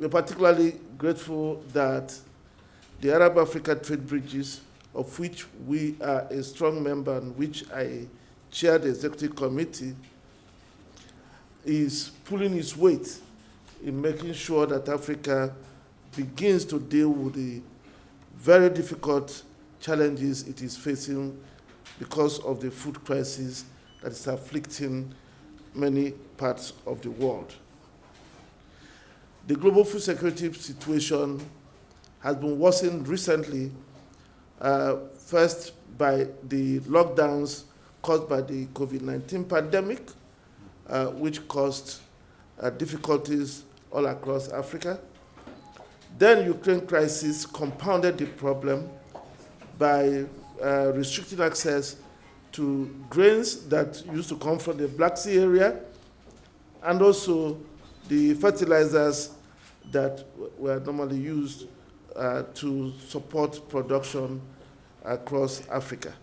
we're particularly grateful that the Arab-Africa trade bridges, of which we are a strong member and which I chair the executive committee, is pulling its weight in making sure that Africa begins to deal with the very difficult challenges it is facing because of the food crisis that is afflicting many parts of the world. The global food security situation has been worsened recently, first by the lockdowns caused by the COVID-19 pandemic, which caused difficulties all across Africa. Then Ukraine crisis compounded the problem by restricting access to grains that used to come from the Black Sea area, and also the fertilizers that were normally used to support production across Africa.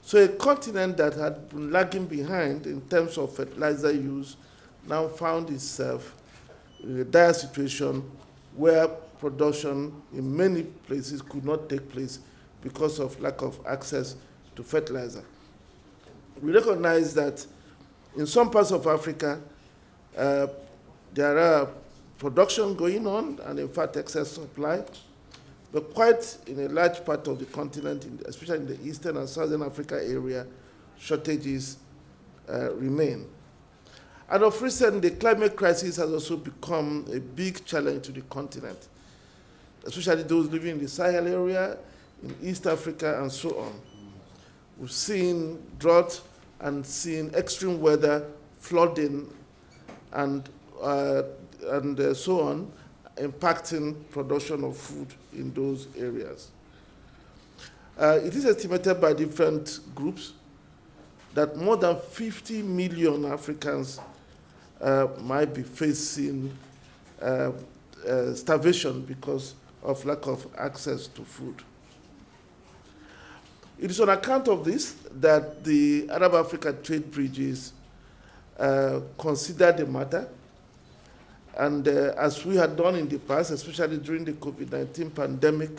So a continent that had been lagging behind in terms of fertilizer use now found itself in a dire situation where production in many places could not take place because of lack of access to fertilizer. We recognize that in some parts of Africa, there are production going on and in fact excess supply, but quite in a large part of the continent, especially in the Eastern and Southern Africa area, shortages remain. And of recent, the climate crisis has also become a big challenge to the continent, especially those living in the Sahel area, in East Africa, and so on. We've seen drought and seen extreme weather, flooding, and so on, impacting production of food in those areas. It is estimated by different groups that more than 50 million Africans might be facing starvation because of lack of access to food. It is on account of this that the Arab-Africa trade bridges consider the matter. And as we had done in the past, especially during the COVID-19 pandemic,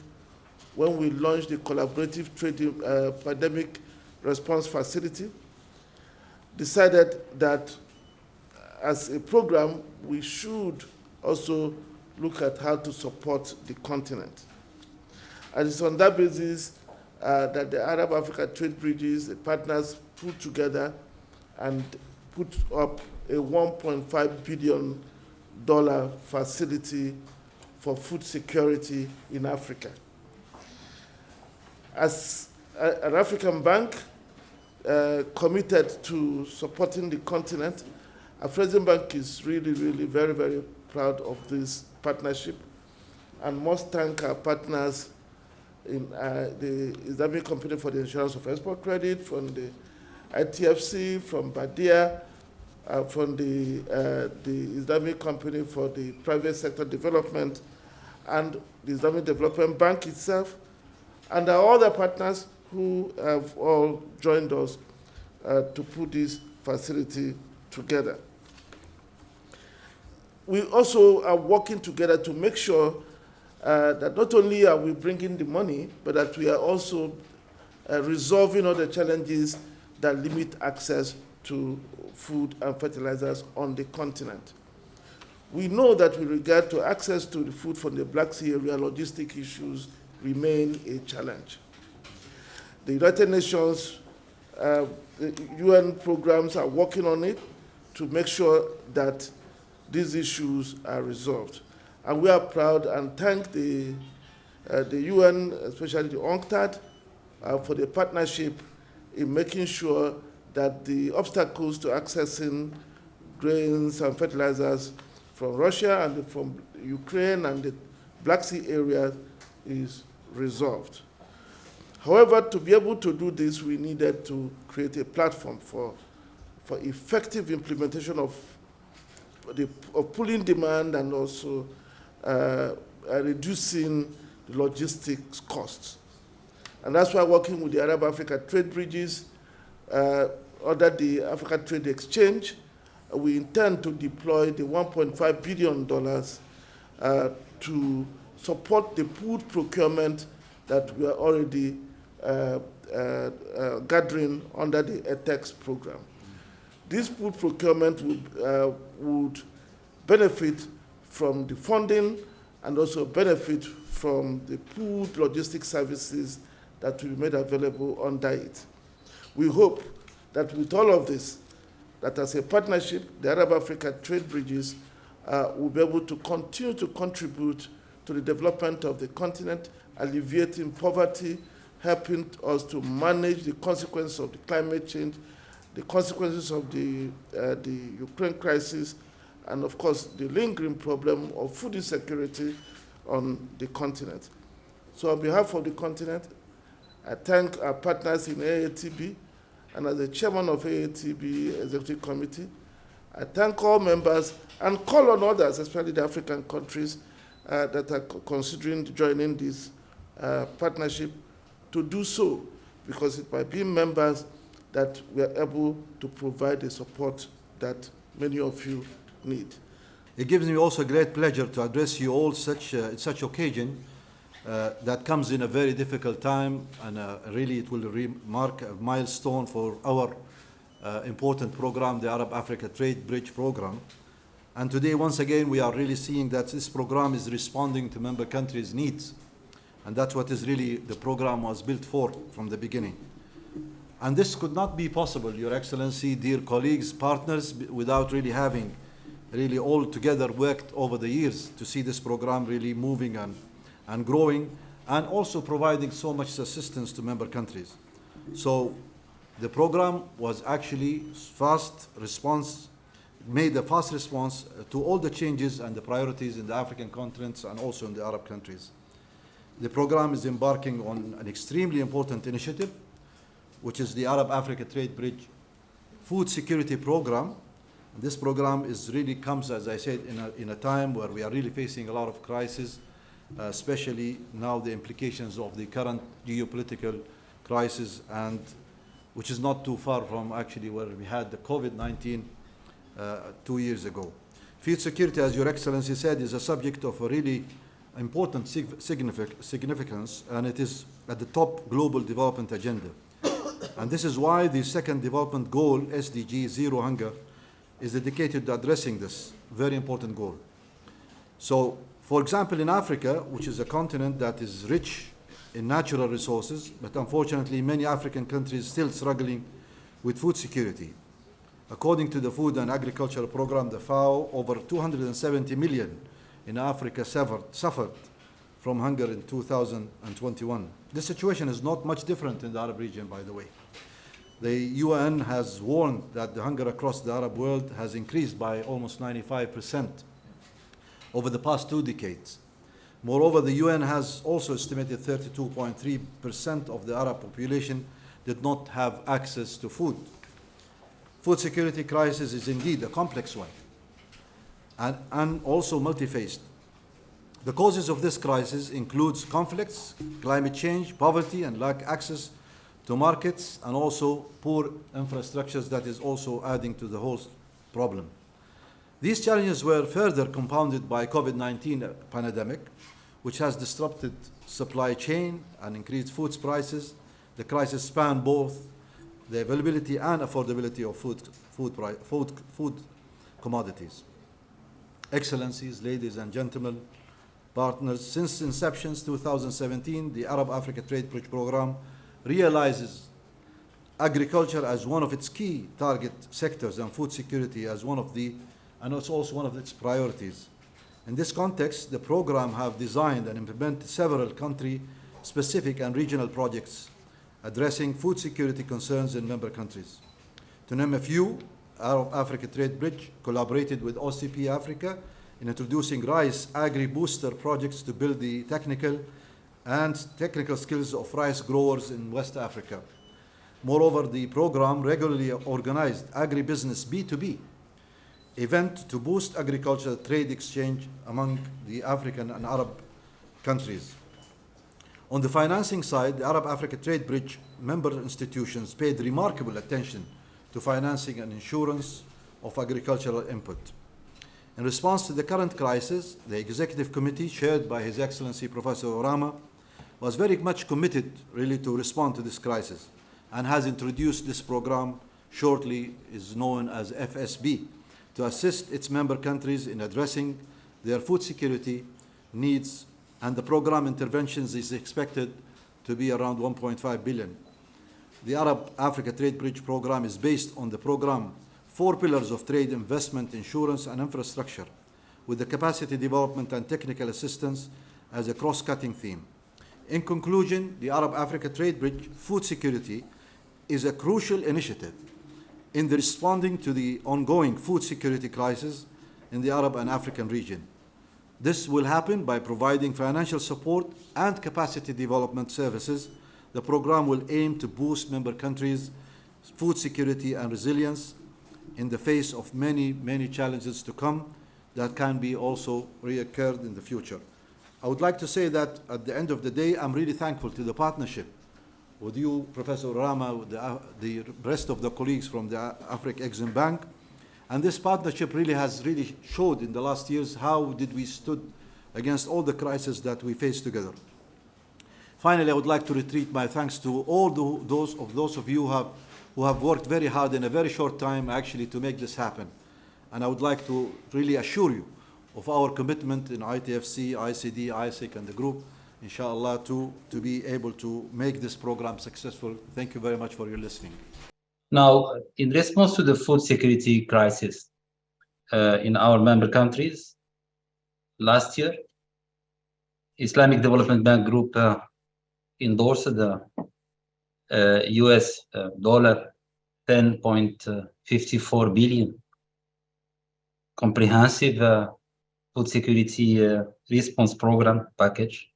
when we launched the Collaborative Pandemic Response Facility, decided that as a program, we should also look at how to support the continent. And it's on that basis that the Arab-Africa trade bridges, the partners, put together and put up a $1.5 billion facility for food security in Africa. As an African bank committed to supporting the continent, Afreximbank is really, really very, very proud of this partnership and must thank our partners in the Islamic Company for the Insurance of Export Credit, from the ITFC, from Badia, from the Islamic Company for the Private Sector Development, and the Islamic Development Bank itself, and our other partners who have all joined us to put this facility together. We also are working together to make sure that not only are we bringing the money, but that we are also resolving all the challenges that limit access to food and fertilizers on the continent. We know that with regard to access to the food from the Black Sea area, logistic issues remain a challenge. The United Nations, the UN programs are working on it to make sure that these issues are resolved. And we are proud and thank the UN, especially the UNCTAD, for the partnership in making sure that the obstacles to accessing grains and fertilizers from Russia and from Ukraine and the Black Sea area is resolved. However, to be able to do this, we needed to create a platform for effective implementation of pulling demand and also reducing the logistics costs. And that's why working with the Arab-Africa trade bridges, under the Africa Trade Exchange, we intend to deploy the $1.5 billion to support the food procurement that we are already gathering under the ETEX program. This food procurement would benefit from the funding and also benefit from the food logistics services that will be made available under it. We hope that with all of this, that as a partnership, the Arab-Africa trade bridges will be able to continue to contribute to the development of the continent, alleviating poverty, helping us to manage the consequences of the climate change, the consequences of the Ukraine crisis, and of course, the lingering problem of food insecurity on the continent. So on behalf of the continent, I thank our partners in AATB, and as the chairman of AATB Executive Committee, I thank all members and call on others, especially the African countries that are considering joining this partnership, to do so, because it by being members that we are able to provide the support that many of you need. It gives me also great pleasure to address you all at such occasion that comes in a very difficult time, and really it will mark a milestone for our important program, the Arab-Africa Trade Bridge Program. And today, once again, we are really seeing that this program is responding to member countries' needs. And that's what is really the program was built for from the beginning. And this could not be possible, Your Excellency, dear colleagues, partners, without really having really all together worked over the years to see this program really moving and growing, and also providing so much assistance to member countries. So the program was actually made a fast response to all the changes and the priorities in the African continents and also in the Arab countries. The program is embarking on an extremely important initiative, which is the Arab-Africa Trade Bridge Food Security Program. This program really comes, as I said, in a time where we are really facing a lot of crises, especially now the implications of the current geopolitical crisis, and which is not too far from actually where we had the COVID-19 2 years ago. Food security, as Your Excellency said, is a subject of a really important significance, and it is at the top global development agenda. And this is why the second development goal, SDG Zero Hunger, is dedicated to addressing this very important goal. So, for example, in Africa, which is a continent that is rich in natural resources, but unfortunately many African countries still struggling with food security. According to the Food and Agriculture Program, the FAO, over 270 million in Africa suffered from hunger in 2021. This situation is not much different in the Arab region, by the way. The UN has warned that the hunger across the Arab world has increased by almost 95% over the past 2 decades. Moreover, the UN has also estimated 32.3% of the Arab population did not have access to food. Food security crisis is indeed a complex one and also multi-faced. The causes of this crisis includes conflicts, climate change, poverty, and lack access to markets, and also poor infrastructures that is also adding to the whole problem. These challenges were further compounded by COVID-19 pandemic, which has disrupted supply chain and increased food prices. The crisis spanned both the availability and affordability of food commodities. Excellencies, ladies and gentlemen, partners, since inception 2017, the Arab-Africa Trade Bridge Program realizes agriculture as one of its key target sectors and food security as and it's also one of its priorities. In this context, the program have designed and implemented several country-specific and regional projects addressing food security concerns in member countries. To name a few, Arab-Africa Trade Bridge collaborated with OCP Africa in introducing rice agri-booster projects to build the technical skills of rice growers in West Africa. Moreover, the program regularly organized agribusiness B2B event to boost agricultural trade exchange among the African and Arab countries. On the financing side, the Arab-Africa Trade Bridge member institutions paid remarkable attention to financing and insurance of agricultural input. In response to the current crisis, the Executive Committee, chaired by His Excellency Professor Orama, was very much committed really to respond to this crisis and has introduced this program, shortly is known as FSB, to assist its member countries in addressing their food security needs, and the program interventions is expected to be around 1.5 billion. The Arab-Africa Trade Bridge program is based on the program 4 pillars of trade, investment, insurance, and infrastructure, with the capacity development and technical assistance as a cross-cutting theme. In conclusion, the Arab-Africa Trade Bridge food security is a crucial initiative in the responding to the ongoing food security crisis in the Arab and African region. This will happen by providing financial support and capacity development services. The program will aim to boost member countries' food security and resilience in the face of many, many challenges to come that can be also reoccurred in the future. I would like to say that at the end of the day, I'm really thankful to the partnership with you, Professor Orama, with the rest of the colleagues from the Afrexim Bank. And this partnership really has showed in the last years how did we stood against all the crises that we faced together. Finally, I would like to reiterate my thanks to all those of you who have worked very hard in a very short time actually to make this happen. And I would like to really assure you of our commitment in ITFC, ICD, ISIC, and the group, inshallah, to be able to make this program successful. Thank you very much for your listening. Now, in response to the food security crisis in our member countries, last year, Islamic Development Bank Group endorsed the US dollar 10.54 billion comprehensive food security response program package,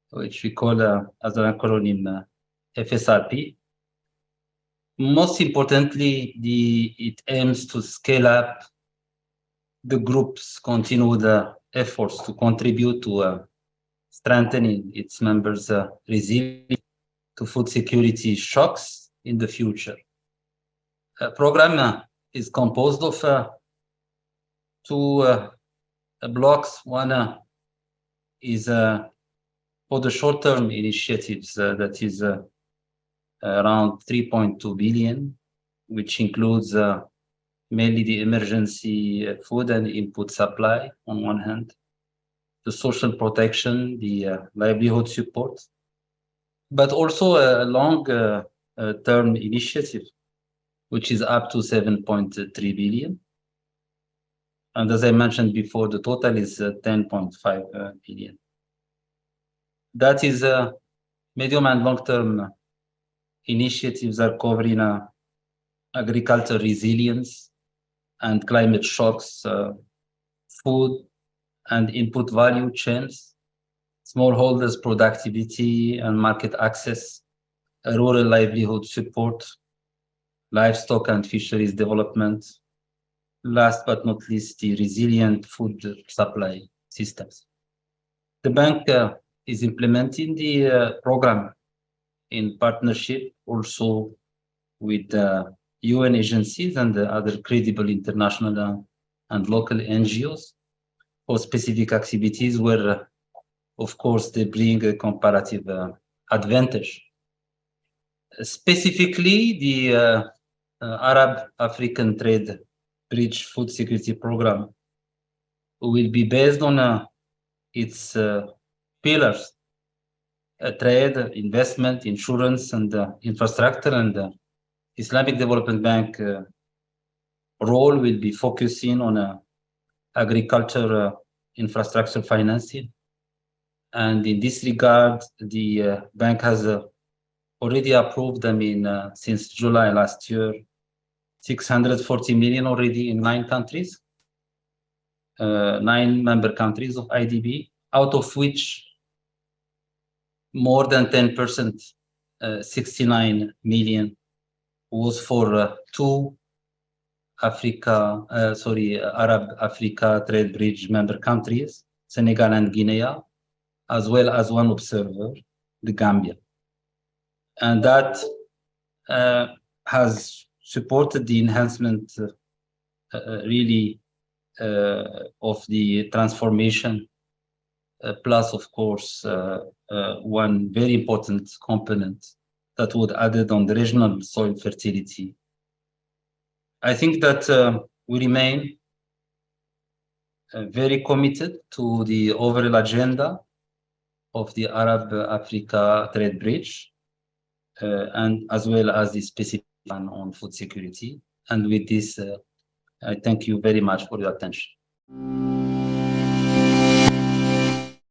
which we call as an acronym FSRP. Most importantly, it aims to scale up the group's continued efforts to contribute to strengthening its members' resilience to food security shocks in the future. The program is composed of two blocks. One is for the short-term initiatives, that is around 3.2 billion, which includes mainly the emergency food and input supply on one hand, the social protection, the livelihood support, but also a long-term initiative, which is up to 7.3 billion. And as I mentioned before, the total is 10.5 billion. That is medium and long-term initiatives are covering agriculture resilience and climate shocks, food and input value chains, smallholders productivity and market access, rural livelihood support, livestock and fisheries development, last but not least, the resilient food supply systems. The bank is implementing the program in partnership also with UN agencies and other credible international and local NGOs for specific activities where, of course, they bring a comparative advantage. Specifically, the Arab-African Trade Bridge Food Security Program will be based on its pillars: trade, investment, insurance, and infrastructure. And Islamic Development Bank role will be focusing on agriculture infrastructure financing. And in this regard, the bank has already approved, since July last year, 640 million already in 9 countries, 9 member countries of IDB, out of which more than 10%, 69 million, was for 2 Arab-Africa Trade Bridge member countries, Senegal and Guinea, as well as 1 observer, the Gambia. And that has supported the enhancement really of the transformation, plus, of course, one very important component that would added on the regional soil fertility. I think that we remain very committed to the overall agenda of the Arab-Africa trade bridge, and as well as the specific plan on food security. And with this, I thank you very much for your attention.